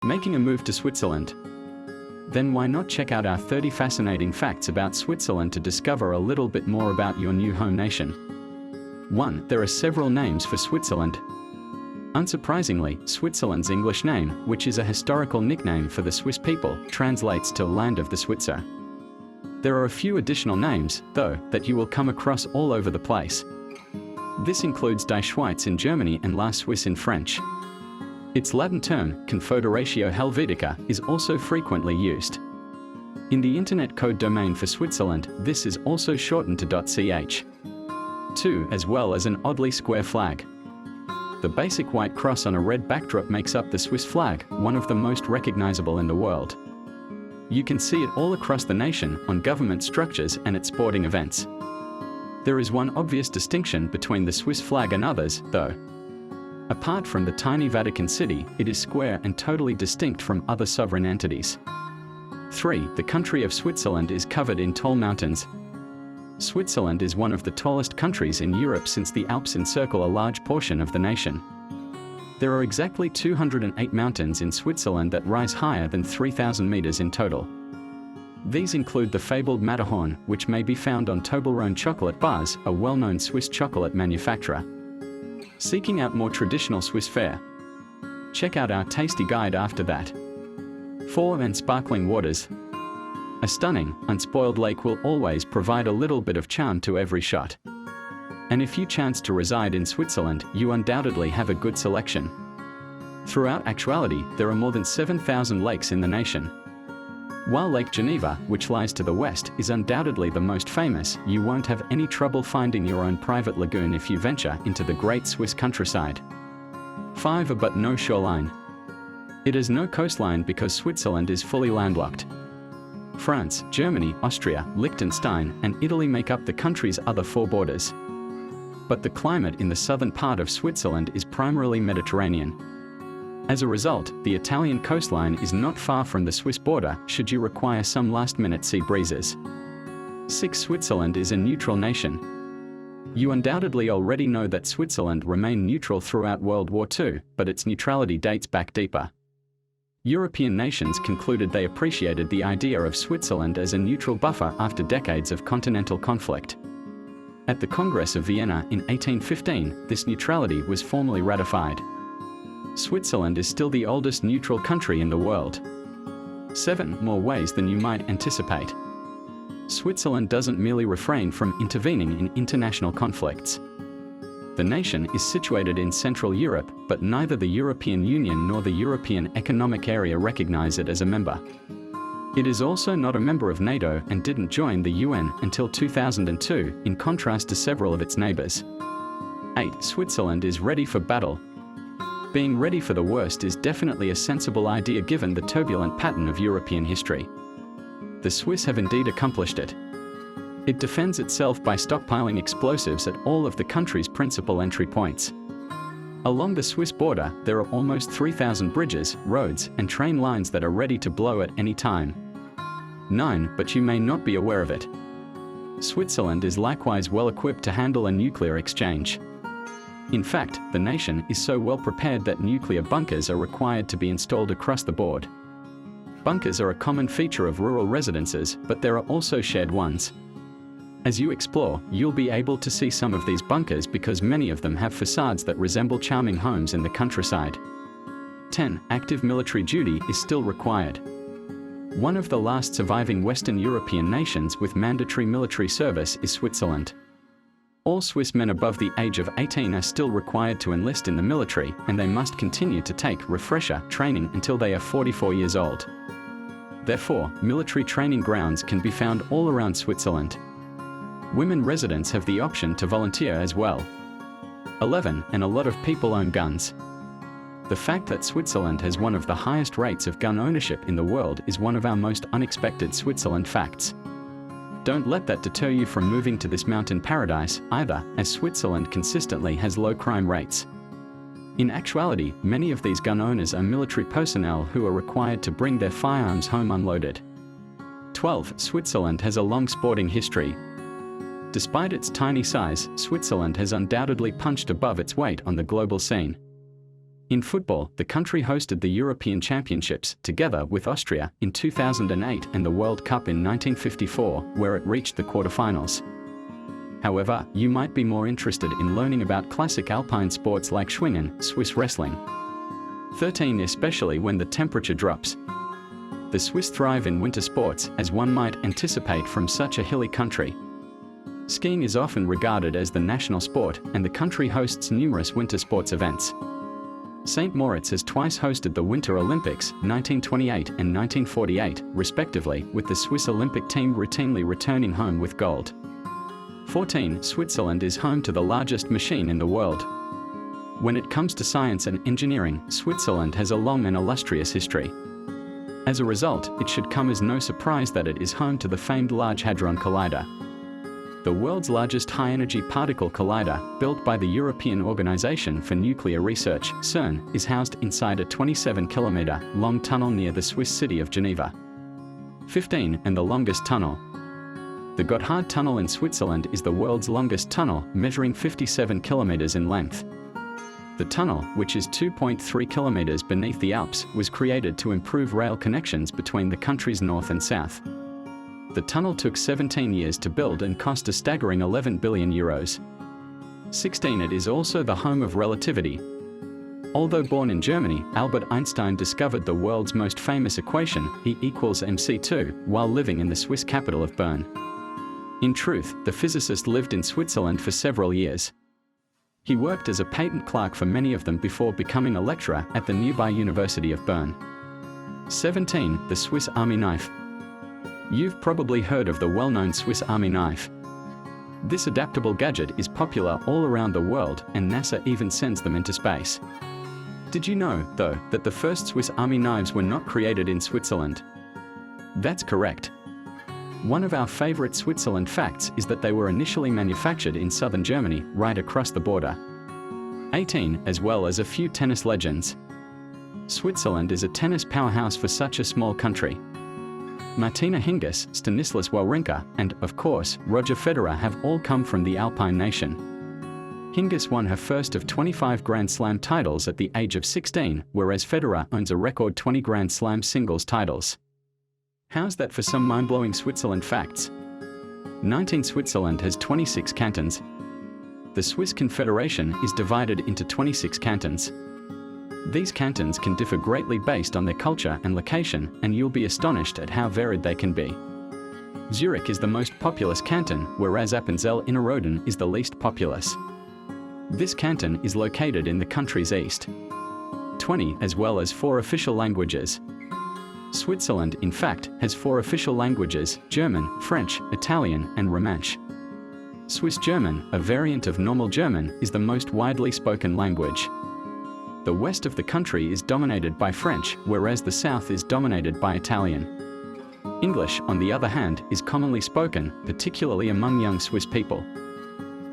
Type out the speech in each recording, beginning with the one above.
Making a move to Switzerland? Then why not check out our 30 fascinating facts about Switzerland to discover a little bit more about your new home nation. 1. There are several names for Switzerland. Unsurprisingly, Switzerland's English name, which is a historical nickname for the Swiss people, translates to Land of the Switzer. There are a few additional names, though, that you will come across all over the place. This includes Die Schweiz in Germany and La Suisse in French. Its Latin term, Confederatio Helvetica, is also frequently used. In the Internet code domain for Switzerland, this is also shortened to .ch. 2. As well as an oddly square flag. The basic white cross on a red backdrop makes up the Swiss flag, one of the most recognizable in the world. You can see it all across the nation, on government structures and at sporting events. There is one obvious distinction between the Swiss flag and others, though. Apart from the tiny Vatican City, it is square and totally distinct from other sovereign entities. 3. The country of Switzerland is covered in tall mountains. Switzerland is one of the tallest countries in Europe since the Alps encircle a large portion of the nation. There are exactly 208 mountains in Switzerland that rise higher than 3,000 meters in total. These include the fabled Matterhorn, which may be found on Toblerone chocolate bars, a well-known Swiss chocolate manufacturer. Seeking out more traditional Swiss fare? Check out our tasty guide after that. 4. And sparkling waters. A stunning, unspoiled lake will always provide a little bit of charm to every shot. And if you chance to reside in Switzerland, you undoubtedly have a good selection. Throughout actuality, there are more than 7,000 lakes in the nation. While Lake Geneva, which lies to the west, is undoubtedly the most famous, you won't have any trouble finding your own private lagoon if you venture into the great Swiss countryside. 5. But no shoreline. It has no coastline because Switzerland is fully landlocked. France, Germany, Austria, Liechtenstein, and Italy make up the country's other 4 borders. But the climate in the southern part of Switzerland is primarily Mediterranean. As a result, the Italian coastline is not far from the Swiss border, should you require some last-minute sea breezes. 6. Switzerland is a neutral nation. You undoubtedly already know that Switzerland remained neutral throughout World War II, but its neutrality dates back deeper. European nations concluded they appreciated the idea of Switzerland as a neutral buffer after decades of continental conflict. At the Congress of Vienna in 1815, this neutrality was formally ratified. Switzerland is still the oldest neutral country in the world. 7. More ways than you might anticipate. Switzerland doesn't merely refrain from intervening in international conflicts. The nation is situated in Central Europe, but neither the European Union nor the European Economic Area recognize it as a member. It is also not a member of NATO and didn't join the UN until 2002, in contrast to several of its neighbors. 8. Switzerland is ready for battle. Being ready for the worst is definitely a sensible idea given the turbulent pattern of European history. The Swiss have indeed accomplished it. It defends itself by stockpiling explosives at all of the country's principal entry points. Along the Swiss border, there are almost 3,000 bridges, roads, and train lines that are ready to blow at any time. 9. But you may not be aware of it. Switzerland is likewise well equipped to handle a nuclear exchange. In fact, the nation is so well prepared that nuclear bunkers are required to be installed across the board. Bunkers are a common feature of rural residences, but there are also shared ones. As you explore, you'll be able to see some of these bunkers because many of them have facades that resemble charming homes in the countryside. 10. Active military duty is still required. One of the last surviving Western European nations with mandatory military service is Switzerland. All Swiss men above the age of 18 are still required to enlist in the military, and they must continue to take refresher training until they are 44 years old. Therefore, military training grounds can be found all around Switzerland. Women residents have the option to volunteer as well. 11. And a lot of people own guns. The fact that Switzerland has one of the highest rates of gun ownership in the world is one of our most unexpected Switzerland facts. Don't let that deter you from moving to this mountain paradise, either, as Switzerland consistently has low crime rates. In actuality, many of these gun owners are military personnel who are required to bring their firearms home unloaded. 12. Switzerland has a long sporting history. Despite its tiny size, Switzerland has undoubtedly punched above its weight on the global scene. In football, the country hosted the European Championships, together with Austria, in 2008 and the World Cup in 1954, where it reached the quarterfinals. However, you might be more interested in learning about classic alpine sports like Schwingen, Swiss wrestling. 13. Especially when the temperature drops. The Swiss thrive in winter sports, as one might anticipate from such a hilly country. Skiing is often regarded as the national sport, and the country hosts numerous winter sports events. St. Moritz has twice hosted the Winter Olympics, 1928 and 1948, respectively, with the Swiss Olympic team routinely returning home with gold. 14. Switzerland is home to the largest machine in the world. When it comes to science and engineering, Switzerland has a long and illustrious history. As a result, it should come as no surprise that it is home to the famed Large Hadron Collider. The world's largest high-energy particle collider, built by the European Organization for Nuclear Research, CERN, is housed inside a 27-kilometer-long tunnel near the Swiss city of Geneva. 15. And the longest tunnel. The Gotthard Tunnel in Switzerland is the world's longest tunnel, measuring 57 kilometers in length. The tunnel, which is 2.3 kilometers beneath the Alps, was created to improve rail connections between the country's north and south. The tunnel took 17 years to build and cost a staggering 11 billion euros. 16. It is also the home of relativity. Although born in Germany, Albert Einstein discovered the world's most famous equation, E equals mc2, while living in the Swiss capital of Bern. In truth, the physicist lived in Switzerland for several years. He worked as a patent clerk for many of them before becoming a lecturer at the nearby University of Bern. 17. The Swiss Army Knife. You've probably heard of the well-known Swiss Army knife. This adaptable gadget is popular all around the world, and NASA even sends them into space. Did you know, though, that the first Swiss Army knives were not created in Switzerland? That's correct. One of our favorite Switzerland facts is that they were initially manufactured in southern Germany, right across the border. 18. As well as a few tennis legends. Switzerland is a tennis powerhouse for such a small country. Martina Hingis, Stanislas Wawrinka, and, of course, Roger Federer have all come from the Alpine nation. Hingis won her first of 25 Grand Slam titles at the age of 16, whereas Federer owns a record 20 Grand Slam singles titles. How's that for some mind-blowing Switzerland facts? 19. Switzerland has 26 cantons. The Swiss Confederation is divided into 26 cantons. These cantons can differ greatly based on their culture and location, and you'll be astonished at how varied they can be. Zurich is the most populous canton, whereas Appenzell-Innerrhoden is the least populous. This canton is located in the country's east. 20. As well as 4 official languages. Switzerland, in fact, has 4 official languages: German, French, Italian, and Romansh. Swiss German, a variant of normal German, is the most widely spoken language. The west of the country is dominated by French, whereas the south is dominated by Italian. English, on the other hand, is commonly spoken, particularly among young Swiss people.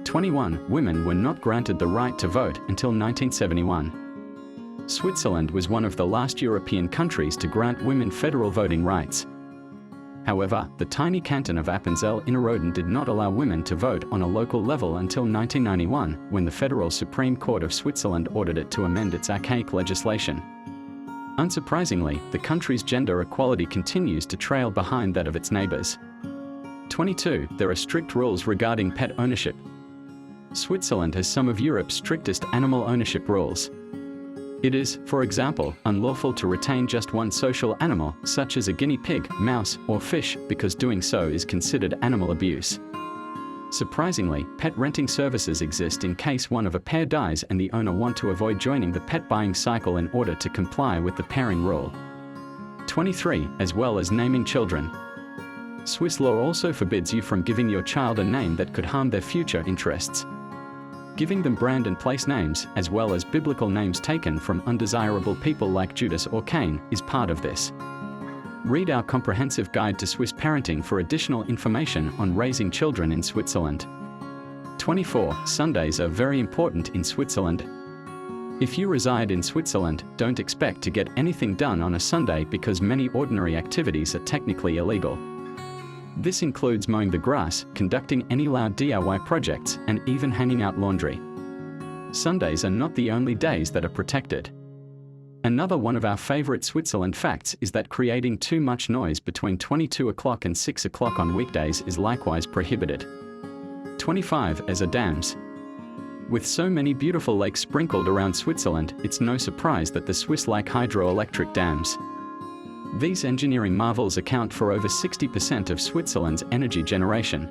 21. Women were not granted the right to vote until 1971. Switzerland was one of the last European countries to grant women federal voting rights. However, the tiny canton of Appenzell-Innerrhoden did not allow women to vote on a local level until 1991, when the Federal Supreme Court of Switzerland ordered it to amend its archaic legislation. Unsurprisingly, the country's gender equality continues to trail behind that of its neighbors. 22. There are strict rules regarding pet ownership. Switzerland has some of Europe's strictest animal ownership rules. It is, for example, unlawful to retain just one social animal, such as a guinea pig, mouse, or fish, because doing so is considered animal abuse. Surprisingly, pet renting services exist in case one of a pair dies and the owner wants to avoid joining the pet buying cycle in order to comply with the pairing rule. 23. As well as naming children. Swiss law also forbids you from giving your child a name that could harm their future interests. Giving them brand and place names, as well as biblical names taken from undesirable people like Judas or Cain, is part of this. Read our comprehensive guide to Swiss parenting for additional information on raising children in Switzerland. 24. Sundays are very important in Switzerland. If you reside in Switzerland, don't expect to get anything done on a Sunday because many ordinary activities are technically illegal. This includes mowing the grass, conducting any loud DIY projects, and even hanging out laundry. Sundays are not the only days that are protected. Another one of our favorite Switzerland facts is that creating too much noise between 22 o'clock and 6 o'clock on weekdays is likewise prohibited. 25. As are dams. With so many beautiful lakes sprinkled around Switzerland, it's no surprise that the Swiss like hydroelectric dams. These engineering marvels account for over 60% of Switzerland's energy generation.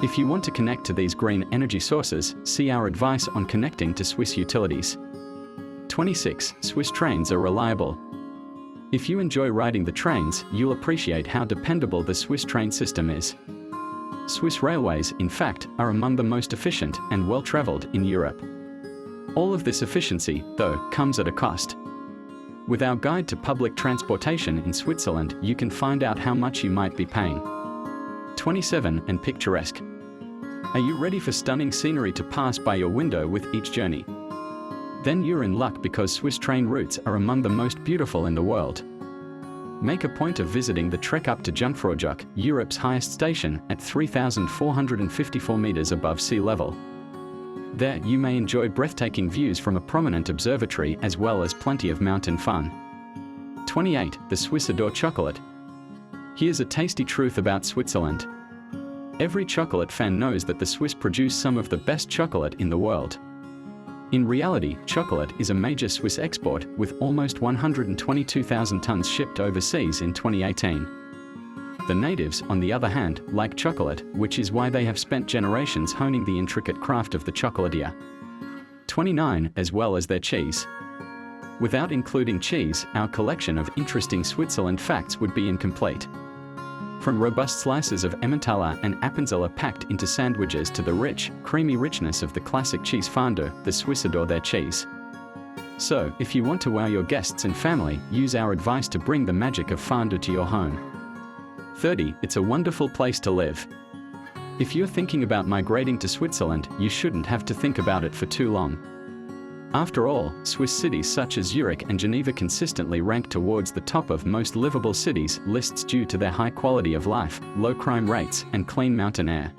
If you want to connect to these green energy sources, see our advice on connecting to Swiss utilities. 26. Swiss trains are reliable. If you enjoy riding the trains, you'll appreciate how dependable the Swiss train system is. Swiss railways, in fact, are among the most efficient and well-traveled in Europe. All of this efficiency, though, comes at a cost. With our guide to public transportation in Switzerland, you can find out how much you might be paying. 27. And picturesque. Are you ready for stunning scenery to pass by your window with each journey? Then you're in luck, because Swiss train routes are among the most beautiful in the world. Make a point of visiting the trek up to Jungfraujoch, Europe's highest station, at 3,454 meters above sea level. There you may enjoy breathtaking views from a prominent observatory as well as plenty of mountain fun. 28. The Swiss adore chocolate. Here's a tasty truth about Switzerland. Every chocolate fan knows that the Swiss produce some of the best chocolate in the world. In reality, chocolate is a major Swiss export, with almost 122,000 tons shipped overseas in 2018. The natives, on the other hand, like chocolate, which is why they have spent generations honing the intricate craft of the chocolatier. 29. As well as their cheese. Without including cheese, our collection of interesting Switzerland facts would be incomplete. From robust slices of Emmentaler and Appenzeller packed into sandwiches to the rich, creamy richness of the classic cheese fondue, the Swiss adore their cheese. So, if you want to wow your guests and family, use our advice to bring the magic of fondue to your home. 30. It's a wonderful place to live. If you're thinking about migrating to Switzerland, you shouldn't have to think about it for too long. After all, Swiss cities such as Zurich and Geneva consistently rank towards the top of most livable cities lists due to their high quality of life, low crime rates, and clean mountain air.